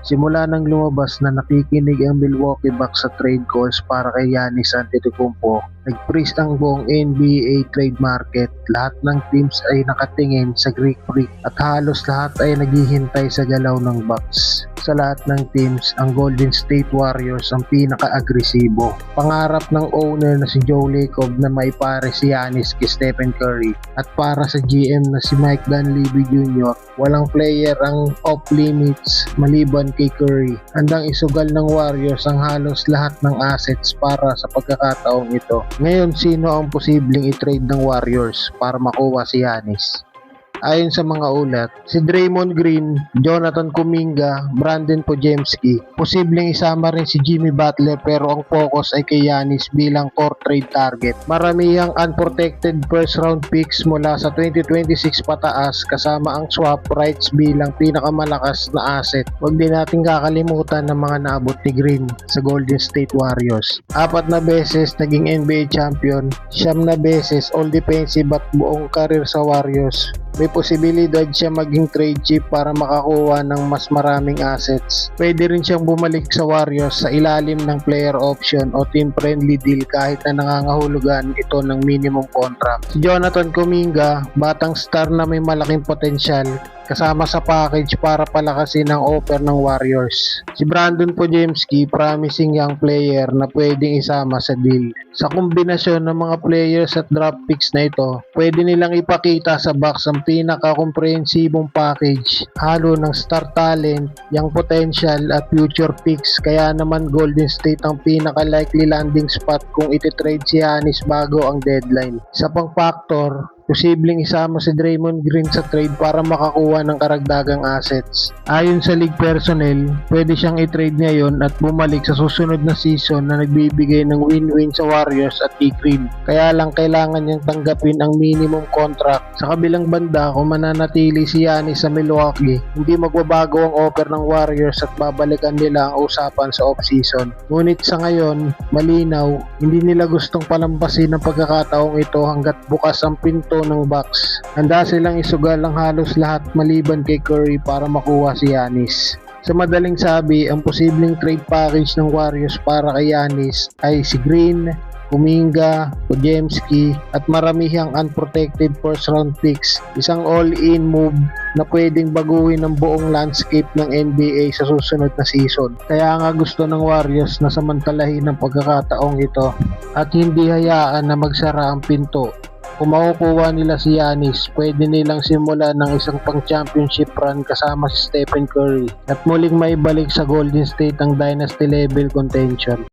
Simula nang lumabas na nakikinig ang Milwaukee Bucks sa trade calls para kay Giannis Antetokounmpo, nag-freeze ang buong NBA trade market. Lahat ng teams ay nakatingin sa Greek Freak at halos lahat ay naghihintay sa galaw ng Bucks. Sa lahat ng teams, ang Golden State Warriors ang pinaka-agresibo. Pangarap ng owner na si Joe Lacob na maipare si Giannis kay Stephen Curry, at para sa GM na si Mike Dunleavy Jr., walang player ang off-limits maliban kay Curry. Handang isugal ng Warriors ang halos lahat ng assets para sa pagkakataong ito. Ngayon, sino ang posibleng i-trade ng Warriors para makuha si Giannis? Ayon sa mga ulat, si Draymond Green, Jonathan Kuminga, Brandon Podziemski. Posibleng isama rin si Jimmy Butler, pero ang focus ay kay Giannis bilang core trade target. Maramihang unprotected first round picks mula sa 2026 pataas kasama ang swap rights bilang pinakamalakas na asset. Huwag din natin kakalimutan ng mga naabot ni Green sa Golden State Warriors. 4 na beses naging NBA champion, 9 na beses all defensive at buong career sa Warriors. May posibilidad siya maging trade chip para makakuha ng mas maraming assets. Pwede rin siyang bumalik sa Warriors sa ilalim ng player option o team friendly deal kahit na nangangahulugan ito ng minimum contract. Si Jonathan Kuminga, batang star na may malaking potensyal, kasama sa package para palakasin ang offer ng Warriors. Si Brandon Podziemski, promising young player na pwedeng isama sa deal. Sa kombinasyon ng mga players at draft picks na ito, pwede nilang ipakita sa Bucks ang pinaka-komprehensibong package, halo ng star talent, young potential at future picks. Kaya naman Golden State ang pinaka-likely landing spot kung ititrade si Giannis bago ang deadline. Sa pang-factor, posibleng isama si Draymond Green sa trade para makakuha ng karagdagang assets. Ayon sa league personnel, pwede siyang i-trade ngayon at bumalik sa susunod na season na nagbibigay ng win-win sa Warriors at kay Green. Kaya lang kailangan niyang tanggapin ang minimum contract. Sa kabilang banda, kung mananatili si Giannis sa Milwaukee, hindi magbabago ang offer ng Warriors at babalikan nila ang usapan sa off-season. Ngunit sa ngayon, malinaw, hindi nila gustong palampasin ang pagkakataong ito hanggat bukas ang pinto ng Bucks. Handa silang isugal ang halos lahat maliban kay Curry para makuha si Giannis. Sa madaling sabi, ang posibleng trade package ng Warriors para kay Giannis ay si Green, Kuminga, Podziemski at maramihang unprotected first round picks. Isang all-in move na pwedeng baguhin ang buong landscape ng NBA sa susunod na season. Kaya nga gusto ng Warriors na samantalahin ang pagkakataong ito at hindi hayaan na magsara ang pinto. Kung makukuha nila si Giannis, pwede nilang simulan ng isang pang-championship run kasama si Stephen Curry at muling maibalik sa Golden State ang dynasty level contention.